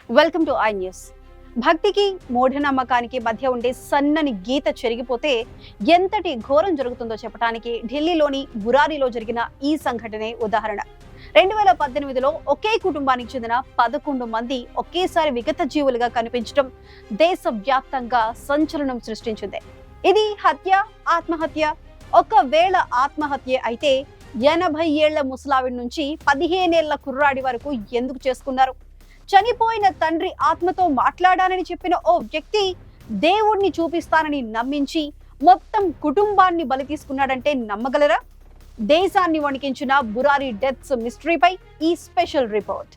Welcome to I news. భక్తికి మూఢనమ్మకానికి మధ్య ఉండే సన్నని గీత చెరిగిపోతే ఎంతటి ఘోరం జరుగుతుందో చెప్పడానికి ఢిల్లీలోని బురారిలో జరిగిన ఈ సంఘటనే ఉదాహరణ. 2018లో ఒకే కుటుంబానికి చెందిన 11 మంది ఒకేసారి విగత జీవులుగా కనిపించడం దేశవ్యాప్తంగా సంచలనం సృష్టించింది. ఇది హత్య, ఆత్మహత్య? ఒకవేళ ఆత్మహత్య అయితే 80 ఏళ్ల ముసలావిడి నుంచి 15 ఏళ్ల కుర్రాడి వరకు ఎందుకు చేసుకున్నారు? చనిపోయిన తండ్రి ఆత్మతో మాట్లాడానని చెప్పిన ఓ వ్యక్తి దేవుణ్ణి చూపిస్తానని నమ్మించి మొత్తం కుటుంబాన్ని బలి తీసుకున్నాడంటే నమ్మగలరా? దేశాన్ని వణికించిన బురారి డెత్స్ మిస్టరీపై ఈ స్పెషల్ రిపోర్ట్.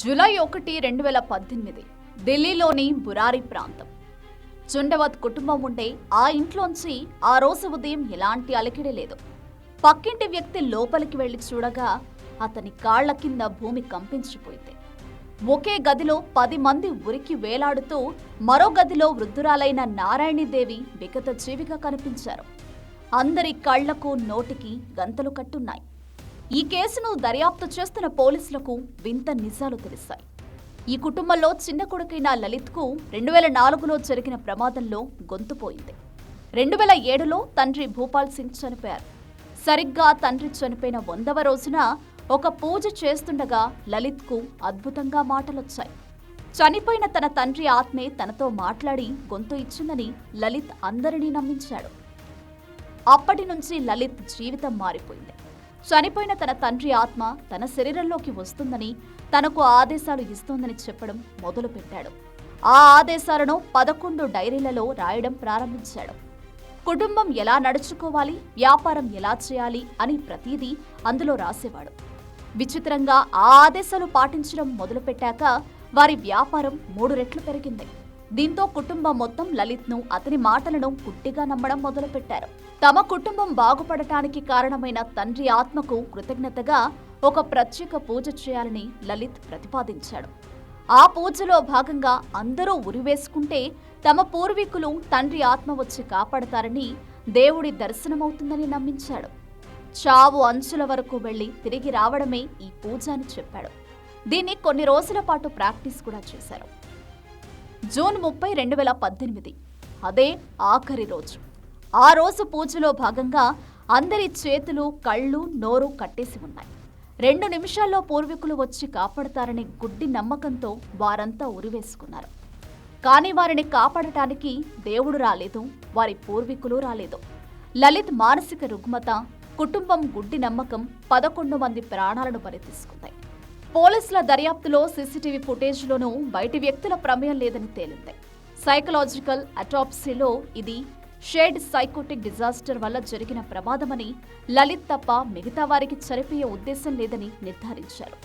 జూలై 1, 2018 ఢిల్లీలోని బురారి ప్రాంతం. చుండవత్ కుటుంబం ఉండే ఆ ఇంట్లోంచి ఆ రోజు ఉదయం ఎలాంటి అలికిడి లేదు. పక్కింటి వ్యక్తి లోపలికి వెళ్లి చూడగా అతని కాళ్ల కింద భూమి కంపించిపోయింది. ఒకే గదిలో 10 మంది ఉరికి వేలాడుతూ మరో గదిలో వృద్ధురాలైన నారాయణీదేవి విగత జీవిగా కనిపించారు. అందరి కళ్లకు నోటికి గంతలు కట్టున్నాయి. ఈ కేసును దర్యాప్తు చేస్తున్న పోలీసులకు వింత నిజాలు తెలిసాయి. ఈ కుటుంబంలో చిన్న కొడుకైన లలిత్కు 2004లో జరిగిన ప్రమాదంలో గొంతుపోయింది. 2007లో తండ్రి భూపాల్ సింగ్ చనిపోయారు. సరిగ్గా తండ్రి చనిపోయిన 100వ రోజున ఒక పూజ చేస్తుండగా లలిత్కు అద్భుతంగా మాటలొచ్చాయి. చనిపోయిన తన తండ్రి ఆత్మే తనతో మాట్లాడి గొంతు ఇచ్చిందని లలిత్ అందరినీ నమ్మించాడు. అప్పటి నుంచి లలిత్ జీవితం మారిపోయింది. చనిపోయిన తన తండ్రి ఆత్మ తన శరీరంలోకి వస్తుందని, తనకు ఆదేశాలు ఇస్తోందని చెప్పడం మొదలుపెట్టాడు. ఆ ఆదేశాలను 11 డైరీలలో రాయడం ప్రారంభించాడు. కుటుంబం ఎలా నడుచుకోవాలి, వ్యాపారం ఎలా చేయాలి అని ప్రతిదీ అందులో రాసేవాడు. విచిత్రంగా ఆ ఆదేశాలు పాటించడం మొదలుపెట్టాక వారి వ్యాపారం 3 రెట్లు పెరిగింది. దీంతో కుటుంబం మొత్తం లలిత్ను, అతని మాటలను గుడ్డిగా నమ్మడం మొదలుపెట్టారు. తమ కుటుంబం బాగుపడటానికి కారణమైన తండ్రి ఆత్మకు కృతజ్ఞతగా ఒక ప్రత్యేక పూజ చేయాలని లలిత్ ప్రతిపాదించాడు. ఆ పూజలో భాగంగా అందరూ ఉరివేసుకుంటే తమ పూర్వీకులు తండ్రి ఆత్మ వచ్చి కాపాడతారని, దేవుడి దర్శనమవుతుందని నమ్మించాడు. చావు అంచుల వరకు వెళ్లి తిరిగి రావడమే ఈ పూజ అని చెప్పాడు. దీన్ని కొన్ని రోజుల పాటు ప్రాక్టీస్ కూడా చేశారు. జూన్ 30, 2018 అదే ఆఖరి రోజు. ఆ రోజు పూజలో భాగంగా అందరి చేతులు, కళ్ళు, నోరు కట్టేసి ఉన్నాయి. 2 నిమిషాల్లో పూర్వీకులు వచ్చి కాపాడతారనే గుడ్డి నమ్మకంతో వారంతా ఉరివేసుకున్నారు. కానీ వారిని కాపాడటానికి దేవుడు రాలేదు, వారి పూర్వీకులు రాలేదు. లలిత్ మానసిక రుగ్మత, కుటుంబం గుడ్డి నమ్మకం 11 మంది ప్రాణాలను బలి తీసుకుంటాయి. పోలీసుల దర్యాప్తులో సీసీటీవీ ఫుటేజ్లోనూ బయటి వ్యక్తుల ప్రమేయం లేదని తేలింది. సైకలాజికల్ అటాప్సీలో ఇది షేడ్ సైకోటిక్ డిజాస్టర్ వల్ల జరిగిన ప్రమాదమని, లలిత్ తప్ప మిగతా వారికి చనిపోయే ఉద్దేశం లేదని నిర్ధారించారు.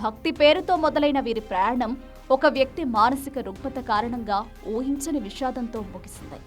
భక్తి పేరుతో మొదలైన వీరి ప్రయాణం ఒక వ్యక్తి మానసిక రుగ్మత కారణంగా ఊహించని విషాదంతో ముగిసింది.